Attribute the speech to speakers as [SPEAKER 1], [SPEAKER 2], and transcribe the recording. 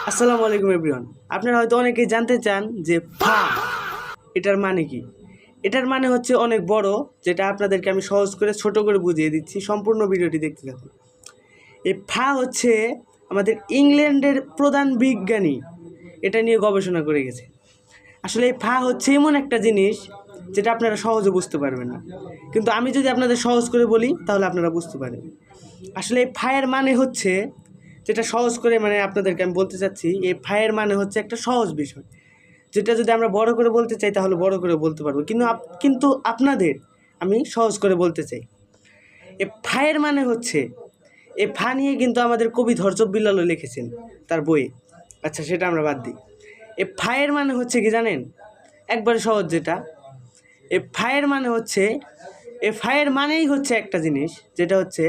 [SPEAKER 1] আসসালামু আলাইকুম এভরিওয়ান। আপনারা হয়তো অনেকেই জানতে চান যে ফা এটার মানে কি। এটার মানে হচ্ছে অনেক বড়, যেটা আপনাদেরকে আমি সহজ করে ছোট করে বুঝিয়ে দিচ্ছি। সম্পূর্ণ ভিডিওটি দেখতে থাকুন। এই ফা হচ্ছে আমাদের ইংল্যান্ডের প্রধান বিজ্ঞানী এটা নিয়ে গবেষণা করে গেছে। আসলে এই ফা হচ্ছে এমন একটা জিনিস যেটা আপনারা সহজে বুঝতে পারবেন না, কিন্তু আমি যদি আপনাদের সহজ করে বলি তাহলে আপনারা বুঝতে পারেন। আসলে এই ফায়ের মানে হচ্ছে, যেটা সহজ করে মানে আপনাদেরকে আমি বলতে চাচ্ছি, এই ফায়ের মানে হচ্ছে একটা সহজ বিষয়, যেটা যদি আমরা বড় করে বলতে চাই তাহলে বড় করে বলতে পারবো, কিন্তু আপনাদের আমি সহজ করে বলতে চাই। এ ফায়ের মানে হচ্ছে, এ ফা নিয়ে কিন্তু আমাদের কবি ধর্জব বিল্লালও লিখেছেন তার বইয়ে। আচ্ছা, সেটা আমরা বাদ দিই। এ ফায়ের মানে হচ্ছে কি জানেন? একবারে সহজ যেটা, এ ফায়ের মানে হচ্ছে, এ ফায়ের মানেই হচ্ছে একটা জিনিস, যেটা হচ্ছে